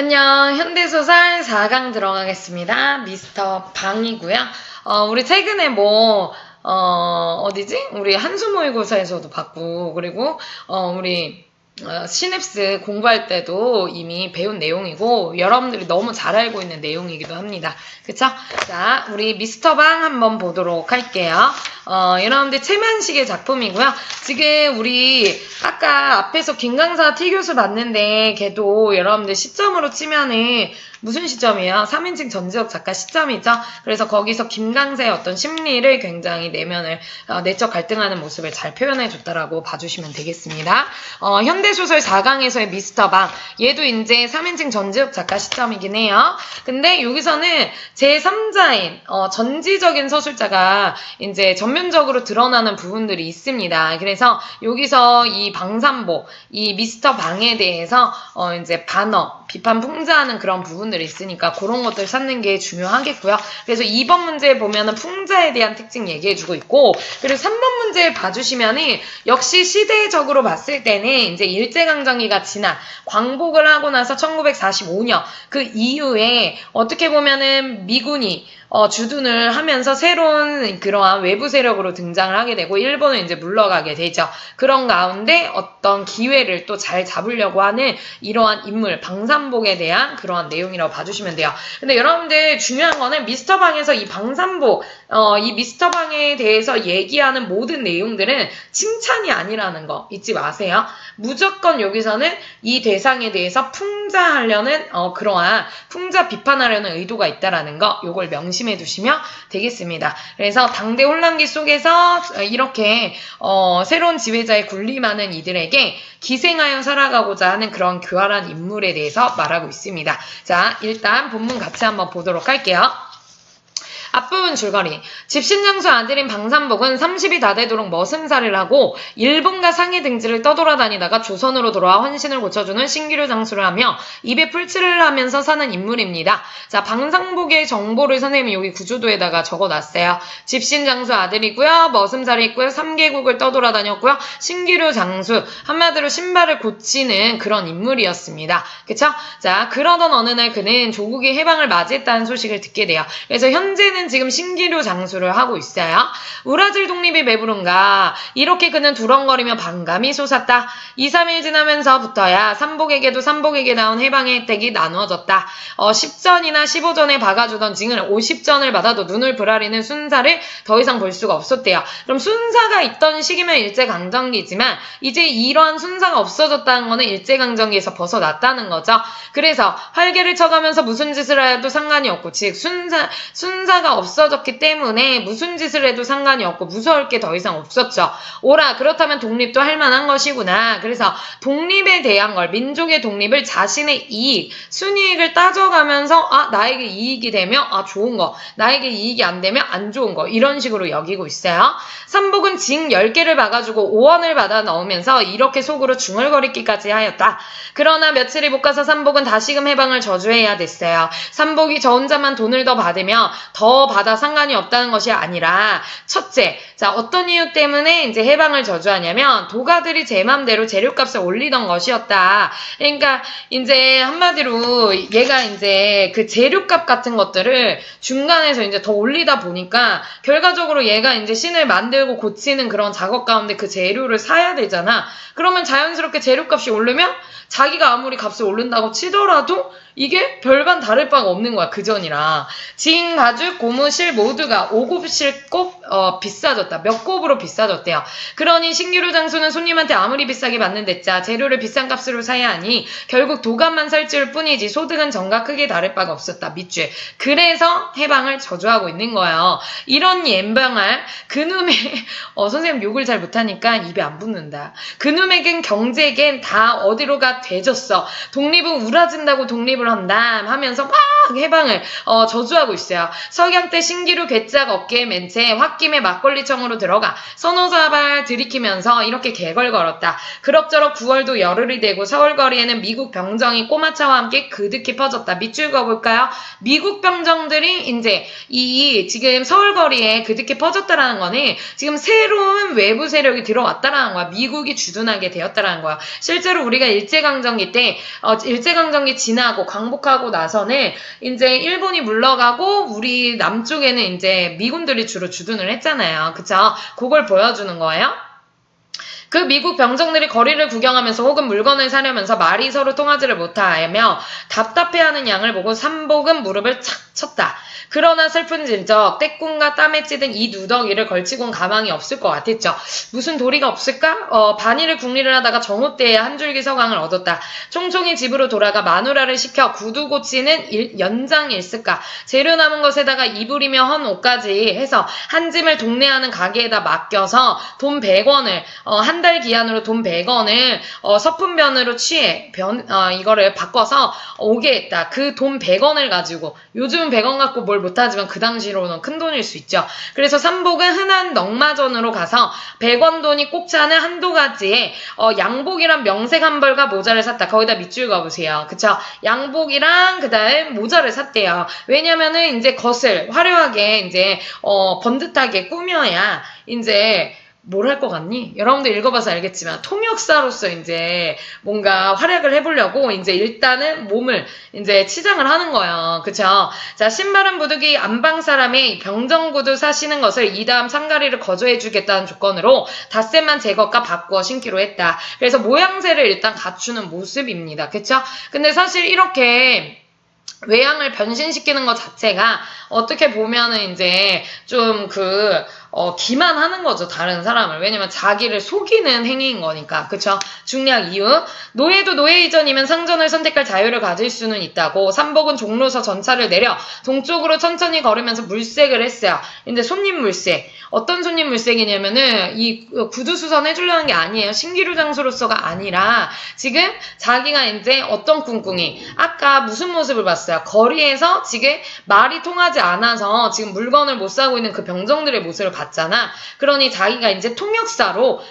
안녕. 현대소설 4강 들어가겠습니다. 미스터 방이고요. 우리 최근에 어디지? 우리 한수모의고사에서도 봤고, 그리고, 우리, 시냅스 공부할 때도 이미 배운 내용이고, 여러분들이 너무 잘 알고 있는 내용이기도 합니다. 그쵸? 자, 우리 미스터 방 한번 보도록 할게요. 여러분들 최만식의 작품이고요. 지금 우리 아까 앞에서 김강사 T교수 봤는데 걔도 여러분들 시점으로 치면은 무슨 시점이에요? 3인칭 전지적 작가 시점이죠. 그래서 거기서 김강사의 어떤 심리를 굉장히 내적 갈등하는 모습을 잘 표현해줬다라고 봐주시면 되겠습니다. 현대소설 4강에서의 미스터 방, 얘도 이제 3인칭 전지적 작가 시점이긴 해요. 근데 여기서는 제3자인 전지적인 서술자가 이제 전면적으로 드러나는 부분들이 있습니다. 그래서 여기서 이 방산복, 이 미스터 방에 대해서 이제 반어, 비판 풍자하는 그런 부분들이 있으니까 그런 것들 찾는 게 중요하겠고요. 그래서 2번 문제에 보면은 풍자에 대한 특징 얘기해주고 있고, 그리고 3번 문제 봐주시면은 역시 시대적으로 봤을 때는 이제 일제강점기가 지난 광복을 하고 나서 1945년 그 이후에 어떻게 보면은 미군이 주둔을 하면서 새로운 그러한 외부 세력으로 등장을 하게 되고 일본은 이제 물러가게 되죠. 그런 가운데 어떤 기회를 또 잘 잡으려고 하는 이러한 인물, 방산복에 대한 그러한 내용이라고 봐주시면 돼요. 근데 여러분들 중요한 거는 미스터 방에서 이 방산복, 이 미스터 방에 대해서 얘기하는 모든 내용들은 칭찬이 아니라는 거 잊지 마세요. 무조건 여기서는 이 대상에 대해서 풍자하려는 그러한 풍자 비판하려는 의도가 있다라는 거 요걸 명심해 두시면 되겠습니다. 그래서 당대 혼란기 속에서 이렇게 새로운 지배자의 군림하는 이들에게 기생하여 살아가고자 하는 그런 교활한 인물에 대해서 말하고 있습니다. 자, 일단 본문 같이 한번 보도록 할게요. 앞부분 줄거리. 집신장수 아들인 방산복은 30이 다 되도록 머슴살이를 하고 일본과 상해 등지를 떠돌아다니다가 조선으로 돌아와 헌신을 고쳐주는 신기루 장수를 하며 입에 풀칠을 하면서 사는 인물입니다. 자, 방산복의 정보를 선생님이 여기 구조도에다가 적어놨어요. 집신장수 아들이고요. 머슴살이 있고요. 3개국을 떠돌아다녔고요. 신기루 장수. 한마디로 신발을 고치는 그런 인물이었습니다. 그쵸? 자, 그러던 어느 날 그는 조국의 해방을 맞이했다는 소식을 듣게 돼요. 그래서 현재는 지금 신기루 장수를 하고 있어요. 우라질 독립이 배부른가. 이렇게 그는 두렁거리며 반감이 솟았다. 2, 3일 지나면서부터야 삼복에게도 삼복에게 나온 해방의 혜택이 나누어졌다. 10전이나 15전에 박아주던 징을 50전을 받아도 눈을 부라리는 순사를 더 이상 볼 수가 없었대요. 그럼 순사가 있던 시기면 일제강점기지만 이제 이러한 순사가 없어졌다는 거는 일제강점기에서 벗어났다는 거죠. 그래서 활개를 쳐가면서 무슨 짓을 해도 상관이 없고, 즉 순사가 없어졌기 때문에 무슨 짓을 해도 상관이 없고 무서울 게 더 이상 없었죠. 오라, 그렇다면 독립도 할 만한 것이구나. 그래서 독립에 대한 걸, 민족의 독립을 자신의 이익, 순이익을 따져가면서 나에게 이익이 되면 좋은 거, 나에게 이익이 안 되면 안 좋은 거, 이런 식으로 여기고 있어요. 삼복은 징 10개를 박아주고 5원을 받아 넣으면서 이렇게 속으로 중얼거리기까지 하였다. 그러나 며칠이 못 가서 삼복은 다시금 해방을 저주해야 됐어요. 삼복이 저 혼자만 돈을 더 받으며 더 받아 상관이 없다는 것이 아니라, 첫째, 자, 어떤 이유 때문에 이제 해방을 저주하냐면 도가들이 제 맘대로 재료값을 올리던 것이었다. 그러니까 이제 한마디로 얘가 이제 그 재료값 같은 것들을 중간에서 이제 더 올리다 보니까 결과적으로 얘가 이제 신을 만들고 고치는 그런 작업 가운데 그 재료를 사야 되잖아. 그러면 자연스럽게 재료값이 오르면 자기가 아무리 값을 오른다고 치더라도 이게 별반 다를 바가 없는 거야, 그전이랑. 진, 가죽, 고무, 실 모두가 5곱 실곱 비싸졌다. 몇 곱으로 비싸졌대요. 그러니 신기루 장수는 손님한테 아무리 비싸게 받는댔자 재료를 비싼 값으로 사야 하니 결국 도감만 살찌울 뿐이지 소득은 전과 크게 다를 바가 없었다. 밑줄. 그래서 해방을 저주하고 있는 거예요. 이런 옌방할 그놈의 선생님 욕을 잘 못하니까 입에 안 붙는다. 그놈에겐 경제겐 다 어디로가 되졌어. 독립은 우라진다고 독립을 한다 하면서 막 해방을 저주하고 있어요. 석양 때 신기루 괴짝 어깨에 맨 채 홧김에 막걸리청으로 들어가 선호사발 들이키면서 이렇게 개걸걸었다. 그럭저럭 9월도 열흘이 되고 서울거리에는 미국 병정이 꼬마차와 함께 그득히 퍼졌다. 밑줄 그어볼까요? 미국 병정들이 이제 지금 서울거리에 그득히 퍼졌다라는 거는 지금 새로운 외부 세력이 들어왔다라는 거야. 미국이 주둔하게 되었다라는 거야. 실제로 우리가 일제강점기 때 일제강점기 지나고 광복하고 나서는 이제 일본이 물러가고 우리 남쪽에는 이제 미군들이 주로 주둔을 했잖아요. 그쵸? 그걸 보여주는 거예요. 그 미국 병정들이 거리를 구경하면서 혹은 물건을 사려면서 말이 서로 통하지를 못하며 답답해하는 양을 보고 삼복은 무릎을 착 쳤다. 그러나 슬픈 질적 떼꿈과 땀에 찌든 이 누더기를 걸치곤 가망이 없을 것 같았죠. 무슨 도리가 없을까? 반일을 국리를 하다가 정오때에 한 줄기 서강을 얻었다. 총총히 집으로 돌아가 마누라를 시켜 구두 고치는 연장일습가 재료 남은 것에다가 이불이며 헌 옷까지 해서 한 짐을 동네 하는 가게에다 맡겨서 돈 100원을 한 달 기한으로 돈 100원을 서푼변으로 취해 이거를 바꿔서 오게 했다. 그 돈 100원을 가지고 요즘은 100원 갖고 뭘 못하지만 그 당시로는 큰 돈일 수 있죠. 그래서 삼복은 흔한 넉마전으로 가서 100원 돈이 꼭 차는 한도가지에 양복이랑 명색 한 벌과 모자를 샀다. 거기다 밑줄 그어보세요. 그쵸? 양복이랑 그 다음 모자를 샀대요. 왜냐면은 이제 겉을 화려하게 이제 번듯하게 꾸며야 이제 뭘 할 것 같니? 여러분들 읽어봐서 알겠지만 통역사로서 이제 뭔가 활약을 해보려고 이제 일단은 몸을 이제 치장을 하는 거예요. 그쵸? 자, 신바람 부득이 안방 사람이 병정구두 사시는 것을 이 다음 상가리를 거저해주겠다는 조건으로 닷새만 제 것과 바꾸어 신기로 했다. 그래서 모양새를 일단 갖추는 모습입니다. 그쵸? 근데 사실 이렇게 외양을 변신시키는 것 자체가 어떻게 보면은 이제 좀 기만하는 거죠, 다른 사람을. 왜냐면 자기를 속이는 행위인 거니까. 그쵸? 중략 이유. 노예도 노예 이전이면 상전을 선택할 자유를 가질 수는 있다고. 삼복은 종로서 전차를 내려 동쪽으로 천천히 걸으면서 물색을 했어요. 근데 손님 물색. 어떤 손님 물색이냐면은 이 구두 수선 해주려는 게 아니에요. 신기루 장소로서가 아니라 지금 자기가 이제 어떤 꿍꿍이 아까 무슨 모습을 봤어요? 거리에서 지금 말이 통하지 않아서 지금 물건을 못 사고 있는 그 병정들의 모습을 봤잖아. 그러니 자기가 이제 통역사로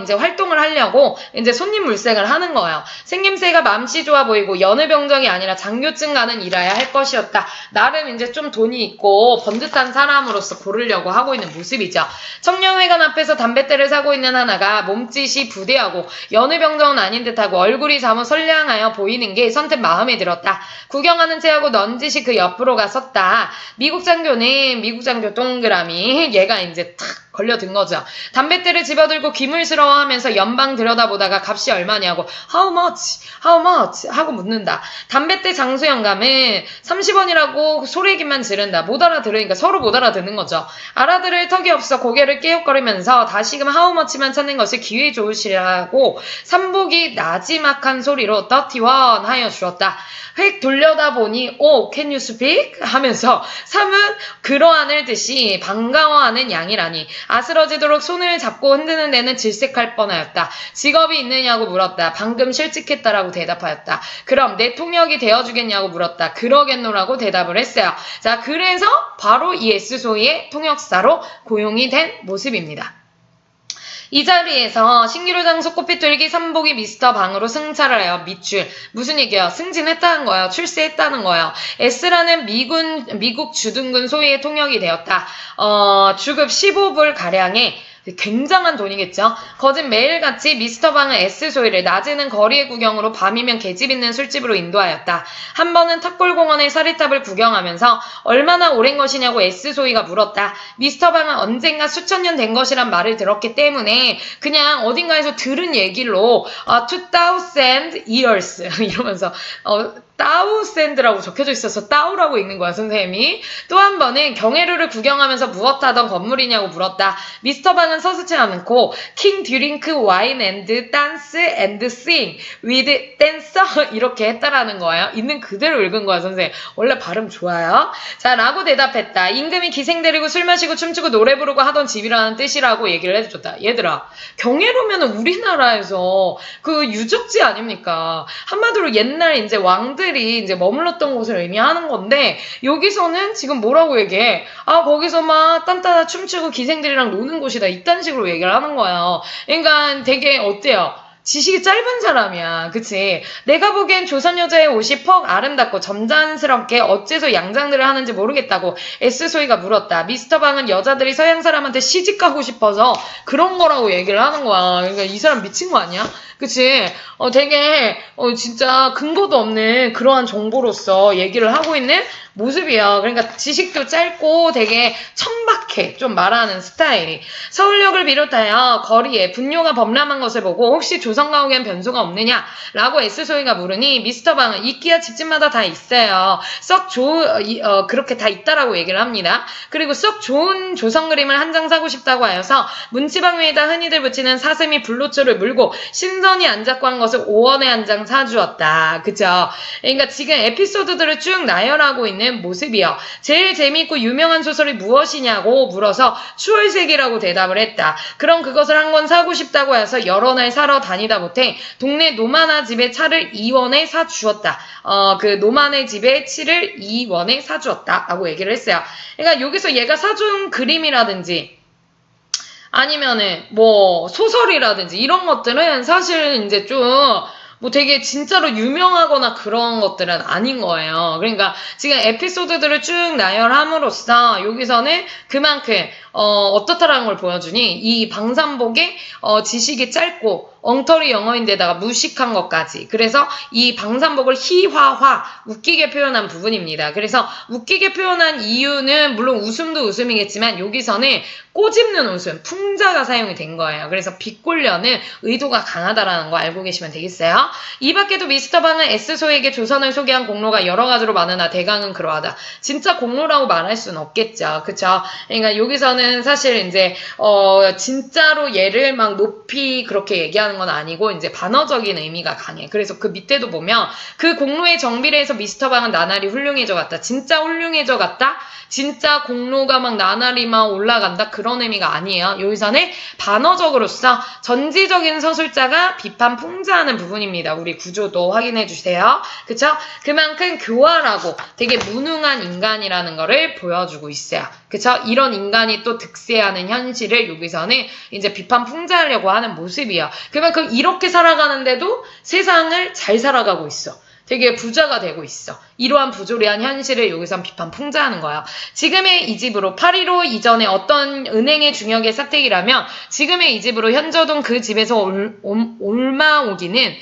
이제 활동을 하려고 이제 손님 물색을 하는 거예요. 생김새가 맘씨 좋아 보이고 여느 병정이 아니라 장교증 가는 일해야 할 것이었다. 나름 이제 좀 돈이 있고 번듯한 사람으로서 고르려고 하고 있는 모습이죠. 청년회관 앞에서 담뱃대를 사고 있는 하나가 몸짓이 부대하고 여느 병정은 아닌 듯하고 얼굴이 사뭇 선량하여 보이는 게 선뜻 마음에 들었다. 구경하는 체하고 넌지시 그 옆으로 갔었다. 미국 장교 동그라미 얘가 이제 탁 걸려든 거죠. 담뱃대를 집어들고 기물스러워하면서 연방 들여다보다가 값이 얼마냐고 How much? 하고 묻는다. 담뱃대 장수 영감은 30원이라고 소리기만 지른다. 못 알아들으니까 서로 못 알아듣는 거죠. 알아들을 턱이 없어 고개를 깨웃거리면서 다시금 How much만 찾는 것이 기회 좋으시라고 삼복이 나지막한 소리로 31 하여 주었다. 획 돌려다보니 can you speak? 하면서 삼은 그러하늘 듯이 반가워하는 양이라니 아스러지도록 손을 잡고 흔드는 데는 질색할 뻔하였다. 직업이 있느냐고 물었다. 방금 실직했다라고 대답하였다. 그럼 내 통역이 되어주겠냐고 물었다. 그러겠노라고 대답을 했어요. 자, 그래서 바로 이 S소희의 통역사로 고용이 된 모습입니다. 이 자리에서 신기루 장소 꽃빛돌기 삼복이 미스터 방으로 승차를 하여 밑줄. 무슨 얘기야? 승진했다는 거예요. 출세했다는 거예요. S라는 미국 주둔군 소위의 통역이 되었다. 주급 15불 가량에 굉장한 돈이겠죠. 거진 매일같이 미스터 방은 S소희를 낮에는 거리의 구경으로 밤이면 계집 있는 술집으로 인도하였다. 한 번은 탑골공원의 사리탑을 구경하면서 얼마나 오랜 것이냐고 S소희가 물었다. 미스터 방은 언젠가 수천 년 된 것이란 말을 들었기 때문에 그냥 어딘가에서 들은 얘기로 2000 years 이러면서 따우샌드라고 적혀져 있어서 따우라고 읽는 거야, 선생님이. 또 한 번은 경회루를 구경하면서 무엇하던 건물이냐고 물었다. 미스터 방은 서슴지 않고 킹 드링크 와인 앤드 댄스 앤드 싱 위드 댄서 이렇게 했다라는 거예요. 있는 그대로 읽은 거야, 선생님. 원래 발음 좋아요. 자, 라고 대답했다. 임금이 기생 데리고 술 마시고 춤추고 노래 부르고 하던 집이라는 뜻이라고 얘기를 해줬다. 얘들아, 경회루면은 우리나라에서 그 유적지 아닙니까? 한마디로 옛날 이제 왕들 사람들이 이제 머물렀던 곳을 의미하는 건데 여기서는 지금 뭐라고 얘기해? 아 거기서 막 딴따라 춤추고 기생들이랑 노는 곳이다 이딴 식으로 얘기를 하는 거예요. 그러니까 되게 어때요? 지식이 짧은 사람이야. 그치? 내가 보기엔 조선 여자의 옷이 퍽 아름답고 점잖스럽게 어째서 양장들을 하는지 모르겠다고 S소희가 물었다. 미스터 방은 여자들이 서양 사람한테 시집가고 싶어서 그런 거라고 얘기를 하는 거야. 그러니까 이 사람 미친 거 아니야? 그치? 되게 진짜 근거도 없는 그러한 정보로서 얘기를 하고 있는 모습이야. 그러니까 지식도 짧고 되게 천박해 좀 말하는 스타일이. 서울역을 비롯하여 거리에 분뇨가 범람한 것을 보고 혹시 조선가옥엔 변소가 없느냐 라고 S소희가 물으니 미스터 방은 있기야 집집마다 다 있어요. 썩 그렇게 다 있다라고 얘기를 합니다. 그리고 썩 좋은 조선 그림을 한 장 사고 싶다고 하여서 문지방 위에다 흔히들 붙이는 사슴이 불로초를 물고 신선이 앉았고 한 것을 5원에 한 장 사주었다. 그쵸? 그러니까 지금 에피소드들을 쭉 나열하고 있는 모습이요. 제일 재미있고 유명한 소설이 무엇이냐고 물어서 추월색이라고 대답을 했다. 그럼 그것을 한 권 사고 싶다고 해서 여러 날 사러 다니다 못해 동네 노마나 집에 차를 2원에 사주었다. 그 노마네 집에 치를 2원에 사주었다. 라고 얘기를 했어요. 그러니까 여기서 얘가 사준 그림이라든지 아니면은 뭐 소설이라든지 이런 것들은 사실 이제 좀 뭐 되게 진짜로 유명하거나 그런 것들은 아닌 거예요. 그러니까 지금 에피소드들을 쭉 나열함으로써 여기서는 그만큼 어떻다라는 걸 보여주니 이 방산복의 지식이 짧고 엉터리 영어인데다가 무식한 것까지. 그래서 이 방산복을 희화화, 웃기게 표현한 부분입니다. 그래서 웃기게 표현한 이유는 물론 웃음도 웃음이겠지만 여기서는 꼬집는 웃음, 풍자가 사용이 된 거예요. 그래서 비꼴려는 의도가 강하다라는 거 알고 계시면 되겠어요. 이 밖에도 미스터 방은 S소에게 조선을 소개한 공로가 여러 가지로 많으나 대강은 그러하다. 진짜 공로라고 말할 수는 없겠죠. 그쵸? 그러니까 여기서는 사실 이제 진짜로 얘를 막 높이 그렇게 얘기하는 건 아니고 이제 반어적인 의미가 강해. 그래서 그 밑에도 보면 그 공로의 정비를 해서 미스터 방은 나날이 훌륭해져 갔다. 진짜 훌륭해져 갔다? 진짜 공로가 막 나날이 막 올라간다? 그런 의미가 아니에요. 여기서는 반어적으로서 전지적인 서술자가 비판 풍자하는 부분입니다. 우리 구조도 확인해 주세요. 그쵸? 그만큼 교활하고 되게 무능한 인간이라는 거를 보여주고 있어요. 그쵸? 이런 인간이 또 득세하는 현실을 여기서는 이제 비판 풍자하려고 하는 모습이야. 그만큼 이렇게 살아가는데도 세상을 잘 살아가고 있어. 되게 부자가 되고 있어. 이러한 부조리한 현실을 여기선 비판 풍자하는 거야. 지금의 이 집으로 8.15 이전에 어떤 은행의 중역의 사택이라면 지금의 이 집으로 현저동 그 집에서 올마오기는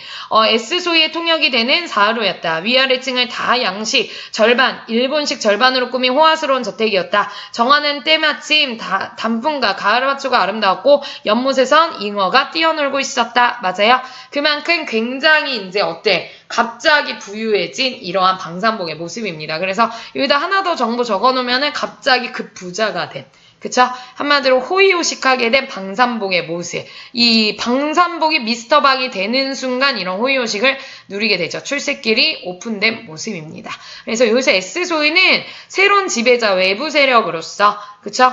S소의 통역이 되는 사하루였다. 위아래층을 다 양식, 절반, 일본식 절반으로 꾸민 호화스러운 저택이었다. 정화는 때마침 단풍과 가을 화초가 아름다웠고 연못에선 잉어가 뛰어놀고 있었다. 맞아요? 그만큼 굉장히 이제 어때? 갑자기 부유해진 이러한 방산복의 모습입니다. 그래서 여기다 하나 더 정보 적어놓으면 갑자기 급부자가 된, 그쵸? 한마디로 호의호식하게 된 방산복의 모습. 이 방산복이 미스터 방이 되는 순간 이런 호의호식을 누리게 되죠. 출세길이 오픈된 모습입니다. 그래서 여기서 S소위는 새로운 지배자 외부 세력으로서, 그쵸?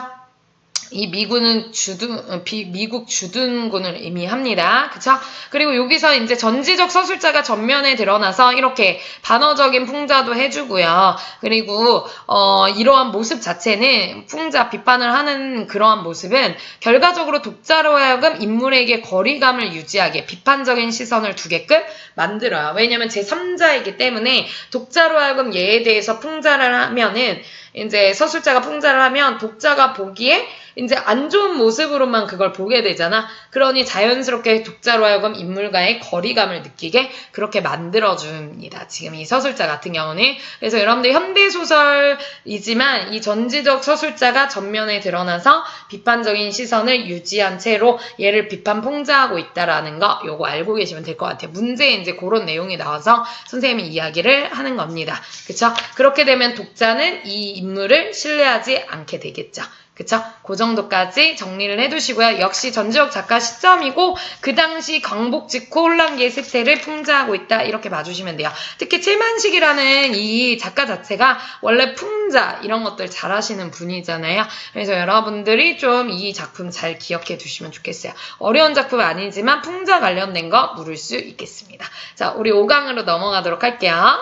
이 미국 주둔군을 의미합니다. 그쵸? 그리고 여기서 이제 전지적 서술자가 전면에 드러나서 이렇게 반어적인 풍자도 해주고요. 그리고, 이러한 모습 자체는 풍자 비판을 하는 그러한 모습은 결과적으로 독자로 하여금 인물에게 거리감을 유지하게 비판적인 시선을 두게끔 만들어요. 왜냐면 제3자이기 때문에 독자로 하여금 얘에 대해서 풍자를 하면은 이제 서술자가 풍자를 하면 독자가 보기에 이제 안 좋은 모습으로만 그걸 보게 되잖아. 그러니 자연스럽게 독자로 하여금 인물과의 거리감을 느끼게 그렇게 만들어줍니다. 지금 이 서술자 같은 경우는. 그래서 여러분들 현대소설이지만 이 전지적 서술자가 전면에 드러나서 비판적인 시선을 유지한 채로 얘를 비판 풍자하고 있다라는 거 요거 알고 계시면 될 것 같아요. 문제에 이제 그런 내용이 나와서 선생님이 이야기를 하는 겁니다. 그쵸? 그렇게 되면 독자는 이 인물을 신뢰하지 않게 되겠죠. 그쵸? 그 정도까지 정리를 해두시고요. 역시 전지적 작가 시점이고 그 당시 광복 직후 혼란기의 습세를 풍자하고 있다. 이렇게 봐주시면 돼요. 특히 칠만식이라는 이 작가 자체가 원래 풍자 이런 것들 잘하시는 분이잖아요. 그래서 여러분들이 좀 이 작품 잘 기억해 두시면 좋겠어요. 어려운 작품 아니지만 풍자 관련된 거 물을 수 있겠습니다. 자, 우리 5강으로 넘어가도록 할게요.